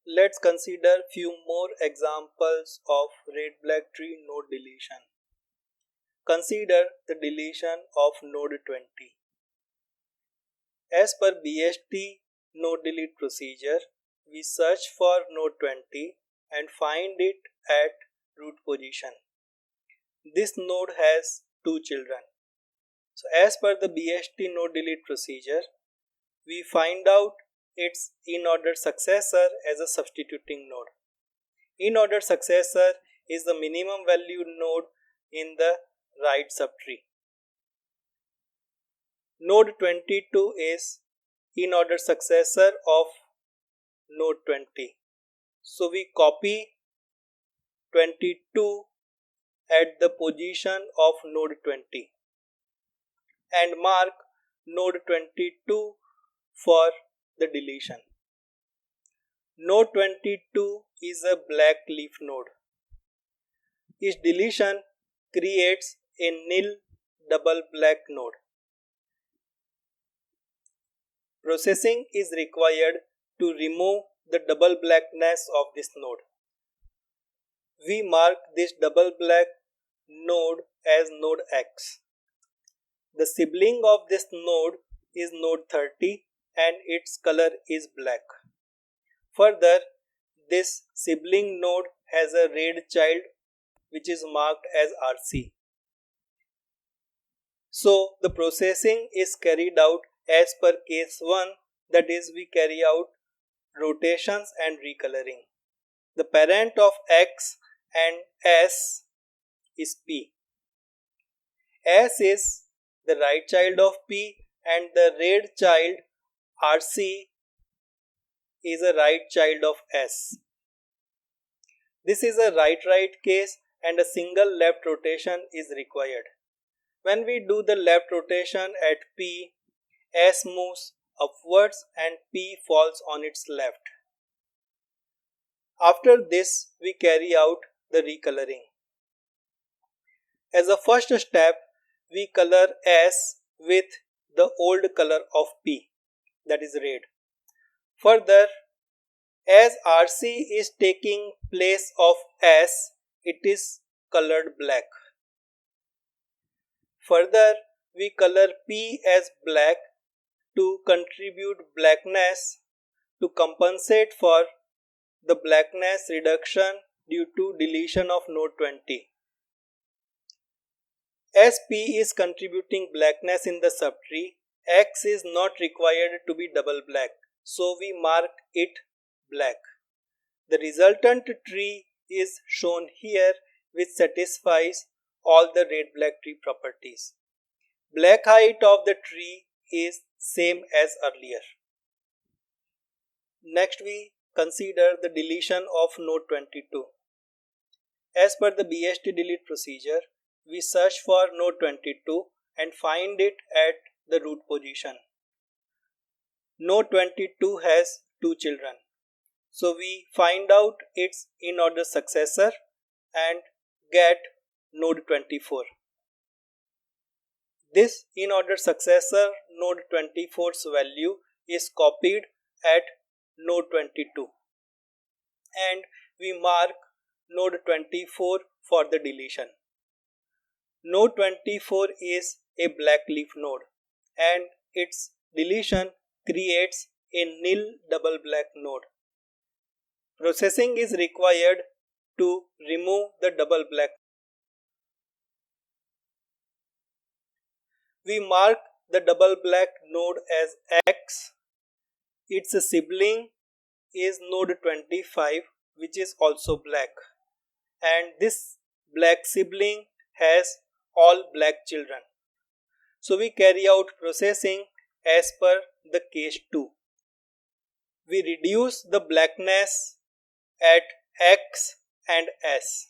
Let's consider few more examples of red-black tree node deletion. Consider the deletion of node 20. As per BST node delete procedure, we search for node 20 and find it at root position. This node has two children. So as per the BST node delete procedure, we find out its in-order successor as a substituting node. In-order successor is the minimum value node in the right subtree. Node 22 is in-order successor of node 20. So we copy 22 at the position of node 20 and mark node 22 for the deletion. Node 22 is a black leaf node. Its deletion creates a nil double black node. Processing is required to remove the double blackness of this node. We mark this double black node as node X. The sibling of this node is node 30 and its color is black. Further, this sibling node has a red child which is marked as RC. So the processing is carried out as per case 1, that is, we carry out rotations and recoloring. The parent of X and S is P. S is the right child of P and the red child RC is a right child of S. This is a right-right case and a single left rotation is required. When we do the left rotation at P, S moves upwards and P falls on its left. After this, we carry out the recoloring. As a first step, we color S with the old color of P, that is red. Further, as RC is taking place of S, it is colored black. Further, we color P as black to contribute blackness to compensate for the blackness reduction due to deletion of node 20. As P is contributing blackness in the subtree, X is not required to be double black, so we mark it black. The resultant tree is shown here, which satisfies all the red-black tree properties. Black height of the tree is same as earlier. Next, we consider the deletion of node 22. As per the BST delete procedure, we search for node 22 and find it at the root position. Node 22 has two children. So we find out its in-order successor and get node 24. This in-order successor node 24's value is copied at node 22 and we mark node 24 for the deletion. Node 24 is a black leaf node and its deletion creates a nil double black node. Processing is required to remove the double black. We mark the double black node as X. Its sibling is node 25, which is also black, and this black sibling has all black children. So we carry out processing as per the case 2. We reduce the blackness at X and S.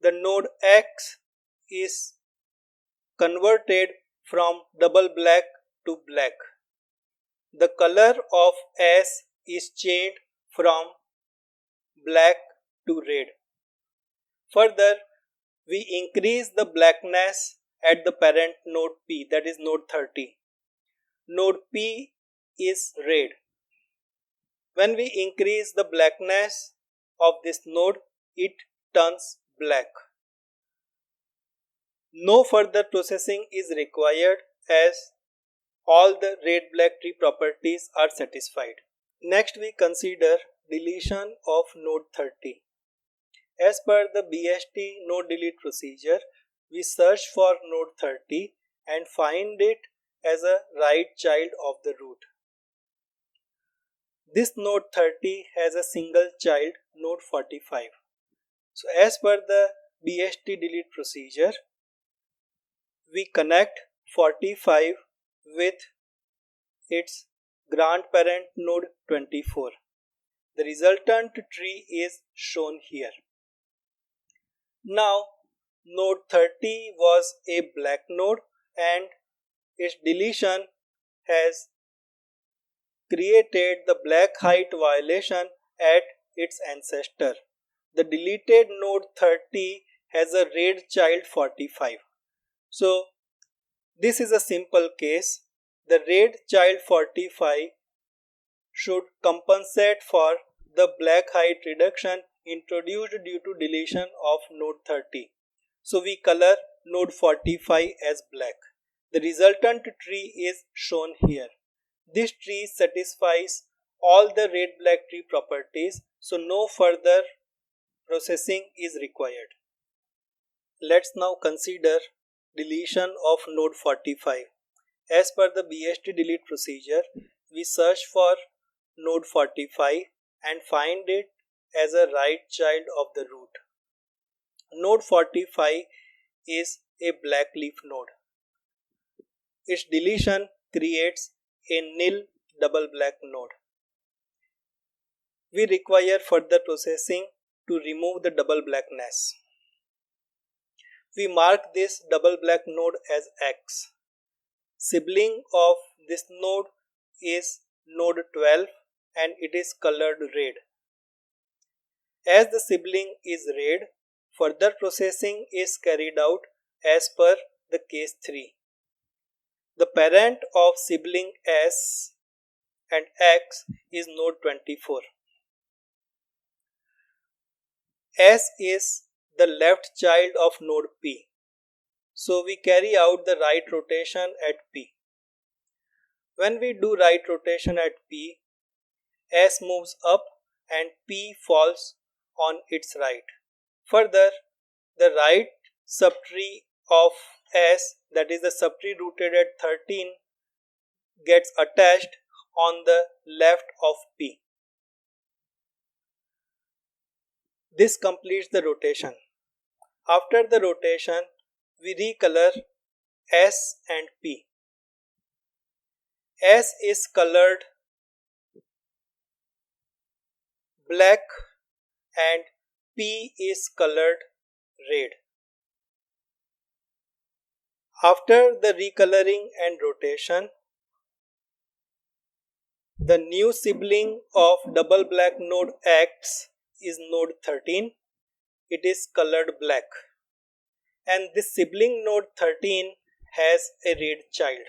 The node X is converted from double black to black. The color of S is changed from black to red. Further, we increase the blackness at the parent node P, that is node 30. Node P is red. When we increase the blackness of this node, it turns black. No further processing is required as all the red-black tree properties are satisfied. Next, we consider deletion of node 30. As per the BST node delete procedure, we search for node 30 and find it as a right child of the root. This node 30 has a single child, node 45. So as per the BST delete procedure, we connect 45 with its grandparent node 24. The resultant tree is shown here. Now, node 30 was a black node and its deletion has created the black height violation at its ancestor. The deleted node 30 has a red child 45. So, this is a simple case. The red child 45 should compensate for the black height reduction introduced due to deletion of node 30. So we color node 45 as black. The resultant tree is shown here. This tree satisfies all the red-black tree properties, so no further processing is required. Let's now consider deletion of node 45. As per the BST delete procedure, we search for node 45 and find it as a right child of the root. Node 45 is a black leaf node. Its deletion creates a nil double black node. We require further processing to remove the double blackness. We mark this double black node as X. Sibling of this node is node 12 and it is colored red. As the sibling is red, further processing is carried out as per the case 3. The parent of sibling S and X is node 24. S is the left child of node P. So we carry out the right rotation at P. When we do right rotation at P, S moves up and P falls on its right. Further, the right subtree of S, that is the subtree rooted at 13, gets attached on the left of P. This completes the rotation. After the rotation, we recolor S and P. S is colored black and P is colored red. After the recoloring and rotation, the new sibling of double black node X is node 13. It is colored black. And this sibling node 13 has a red child.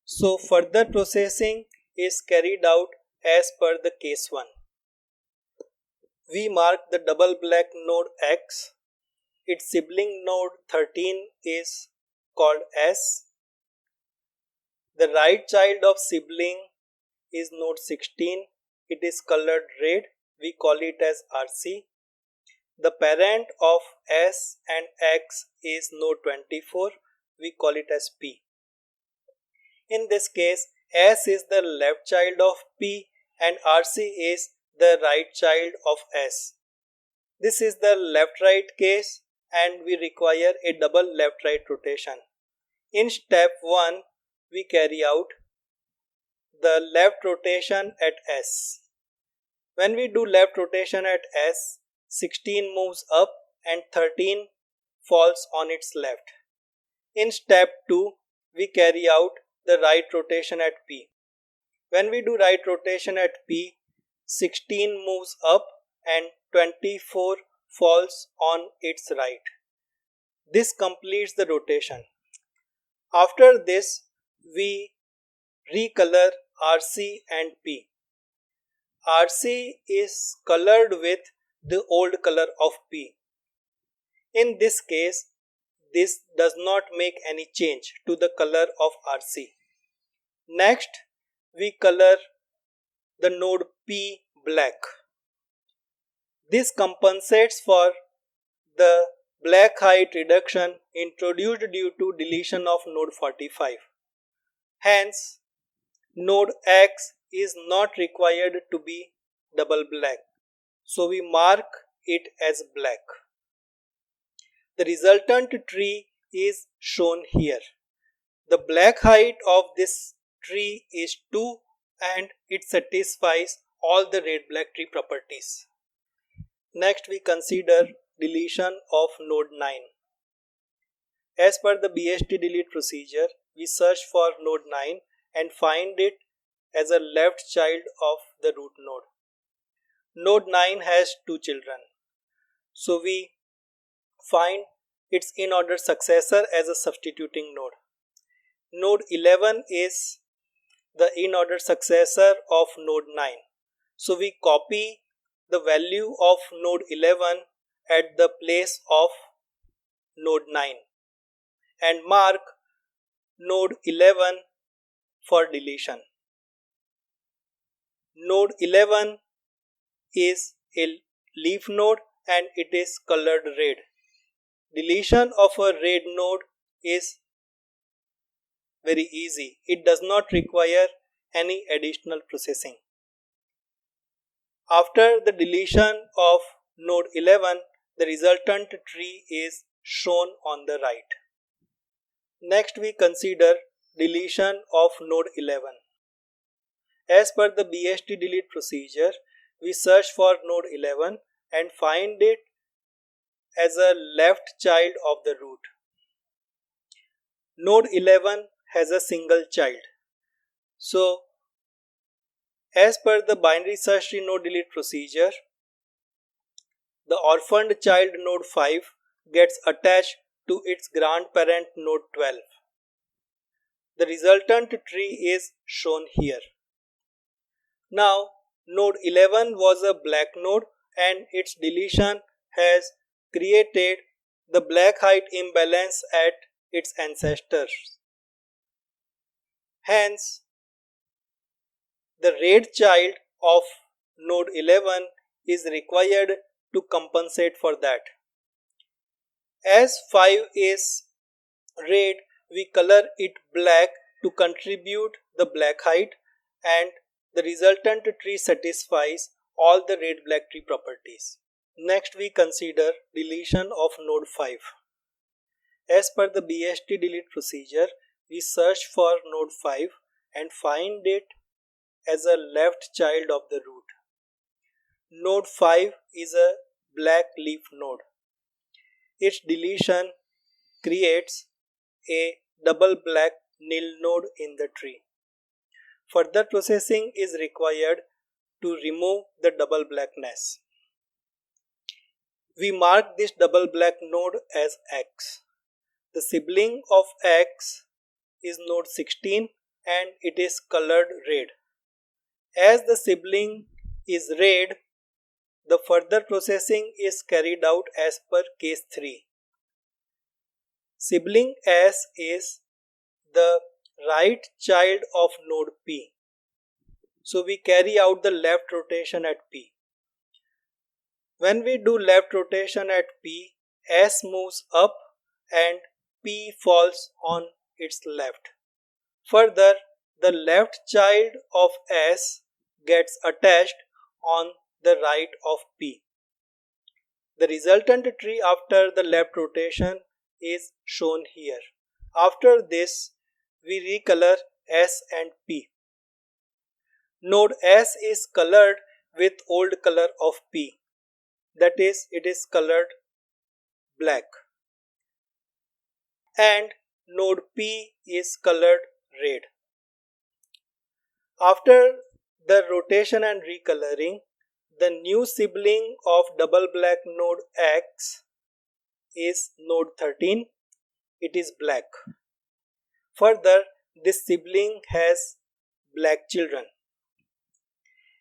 So further processing is carried out as per the case 1. We mark the double black node X. Its sibling node 13 is called S. The right child of sibling is node 16. It is colored red. We call it as RC. The parent of S and X is node 24. We call it as P. In this case, S is the left child of P and RC is the right child of S. This is the left-right case and we require a double left-right rotation. In step 1, we carry out the left rotation at S. When we do left rotation at S, 16 moves up and 13 falls on its left. In step 2, we carry out the right rotation at P. When we do right rotation at P, 16 moves up and 24 falls on its right. This completes the rotation. After this, we recolor RC and P. RC is colored with the old color of P. In this case, this does not make any change to the color of RC. Next, we color the node P black. This compensates for the black height reduction introduced due to deletion of node 45. Hence, node X is not required to be double black. So we mark it as black. The resultant tree is shown here. The black height of this tree is 2 and it satisfies all the red-black tree properties. Next we consider deletion of node 9. As per the BST delete procedure, we search for node 9 and find it as a left child of the root node. Node 9 has 2 children. So we find its in-order successor as a substituting node. Node 11 is the in-order successor of node 9. So we copy the value of node 11 at the place of node 9 and mark node 11 for deletion. Node 11 is a leaf node and it is colored red. Deletion of a red node is very easy. It does not require any additional processing. After the deletion of node 11, the resultant tree is shown on the right. Next we consider deletion of node 11. As per the BST delete procedure, we search for node 11 and find it as a left child of the root. Node 11 has a single child. So, as per the binary search tree node delete procedure, the orphaned child node 5 gets attached to its grandparent node 12. The resultant tree is shown here. Now, node 11 was a black node and its deletion has created the black height imbalance at its ancestors. Hence, the red child of node 11 is required to compensate for that. As 5 is red, we color it black to contribute the black height and the resultant tree satisfies all the red-black tree properties. Next we consider deletion of node 5. As per the BST delete procedure, we search for node 5 and find it as a left child of the root. Node 5 is a black leaf node. Its deletion creates a double black nil node in the tree. Further processing is required to remove the double blackness. We mark this double black node as X. The sibling of X is node 16 and it is colored red. As the sibling is red, the further processing is carried out as per case 3. Sibling S is the right child of node P. So we carry out the left rotation at P. When we do left rotation at P, S moves up and P falls on its left. Further, the left child of S gets attached on the right of P. The resultant tree after the left rotation is shown here. After this, we recolor S and P. Node S is colored with old color of P. That is, it is colored black. And node P is colored red. After the rotation and recoloring, the new sibling of double black node X is node 13. It is black. Further, this sibling has black children.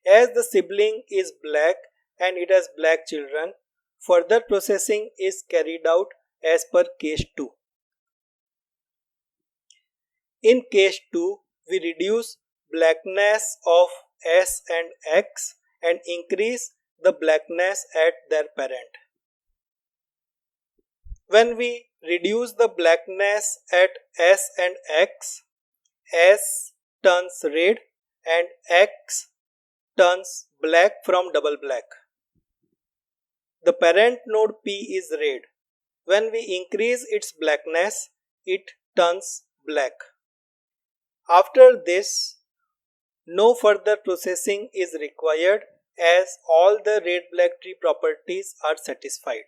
As the sibling is black and it has black children, further processing is carried out as per case 2. In case 2, we reduce blackness of S and X and increase the blackness at their parent. When we reduce the blackness at S and X, S turns red and X turns black from double black. The parent node P is red. When we increase its blackness, it turns black. After this, no further processing is required as all the red-black tree properties are satisfied.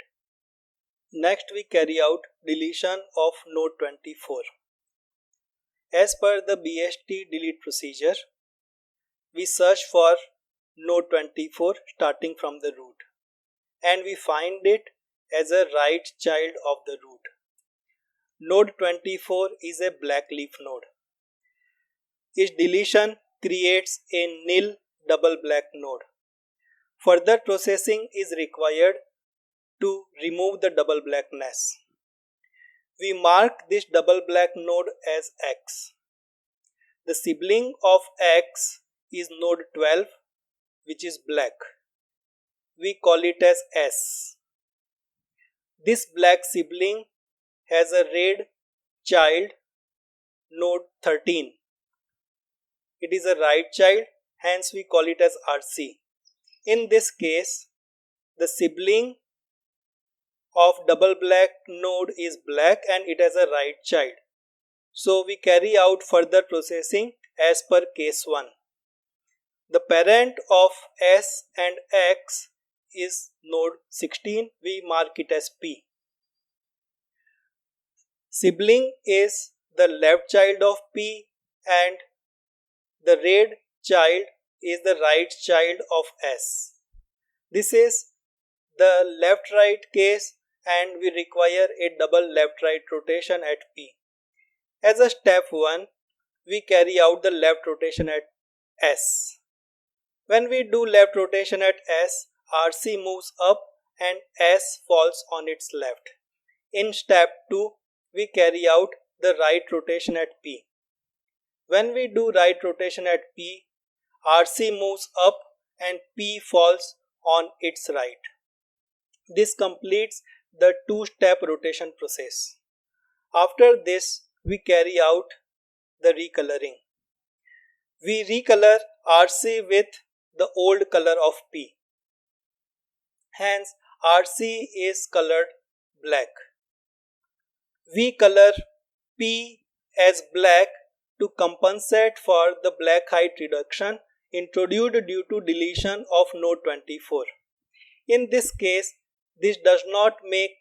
Next, we carry out deletion of node 24. As per the BST delete procedure, we search for node 24 starting from the root and we find it as a right child of the root. Node 24 is a black leaf node. Its deletion creates a nil double black node. Further processing is required to remove the double blackness. We mark this double black node as X. The sibling of X is node 12, which is black. We call it as S. This black sibling has a red child, node 13. It is a right child, hence we call it as RC. In this case, the sibling of double black node is black and it has a right child. So we carry out further processing as per case 1. The parent of S and X is node 16. We mark it as P. Sibling is the left child of P and the red child is the right child of S. This is the left-right case and we require a double left-right rotation at P. As a step 1, we carry out the left rotation at S. When we do left rotation at S, RC moves up and S falls on its left. In step 2, we carry out the right rotation at P. When we do right rotation at P, RC moves up and P falls on its right. This completes the two-step rotation process. After this, we carry out the recoloring. We recolor RC with the old color of P. Hence, RC is colored black. We color P as black to compensate for the black height reduction introduced due to deletion of node 24. In this case, this does not make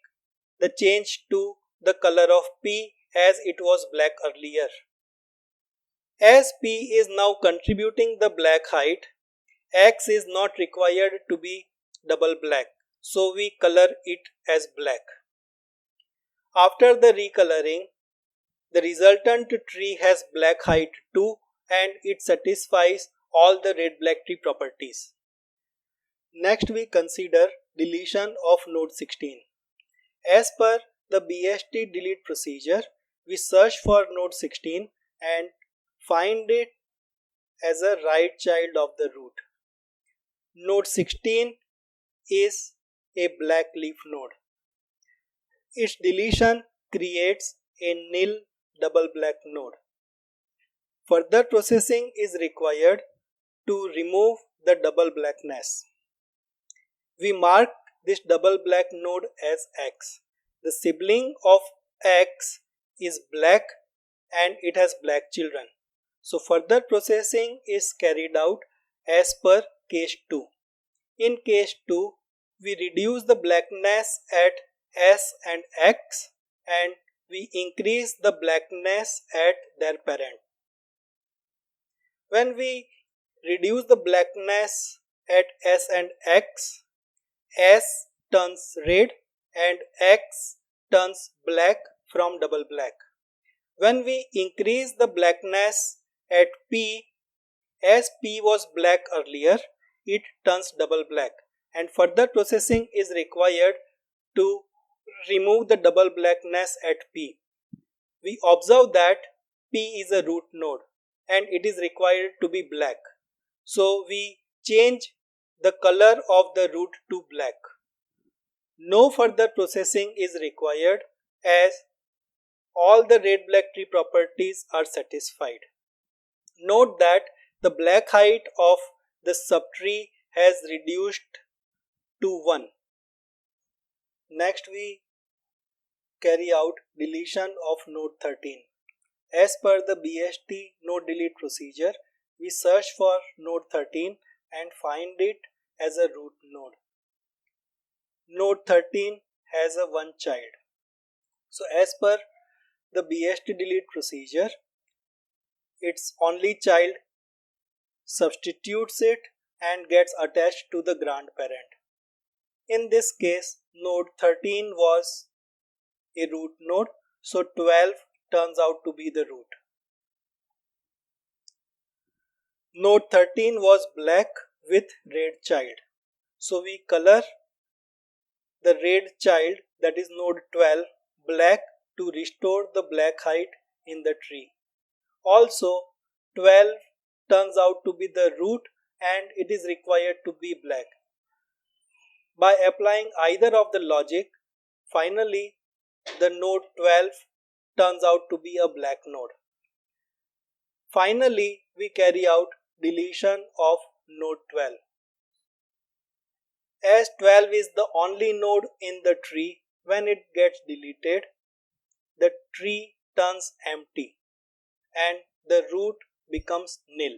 the change to the color of P as it was black earlier. As P is now contributing the black height, X is not required to be double black, so we color it as black. After the recoloring, the resultant tree has black height 2 and it satisfies all the red-black tree properties. Next, we consider deletion of node 16. As per the BST delete procedure, we search for node 16 and find it as a right child of the root. Node 16 is a black leaf node. Its deletion creates a nil double black node. Further processing is required to remove the double blackness. We mark this double black node as X. The sibling of X is black and it has black children. So further processing is carried out as per case 2. In case 2, we reduce the blackness at S and X and we increase the blackness at their parent. When we reduce the blackness at S and X, S turns red and X turns black from double black. When we increase the blackness at P, as P was black earlier, it turns double black, and further processing is required to remove the double blackness at P. We observe that P is a root node and it is required to be black. So we change the color of the root to black. No further processing is required as all the red-black tree properties are satisfied. Note that the black height of the subtree has reduced to 1. Next we carry out deletion of node 13. As per the BST node delete procedure, we search for node 13 and find it as a root node. Node 13 has a one child. So as per the BST delete procedure, its only child substitutes it and gets attached to the grandparent. In this case, node 13 was a root node, so 12 turns out to be the root. Node 13 was black with red child, so we color the red child, that is node 12, black to restore the black height in the tree. Also 12 turns out to be the root and it is required to be black. By applying either of the logic, finally the node 12 turns out to be a black node. Finally, we carry out deletion of node 12. As 12 is the only node in the tree, when it gets deleted, the tree turns empty and the root becomes nil.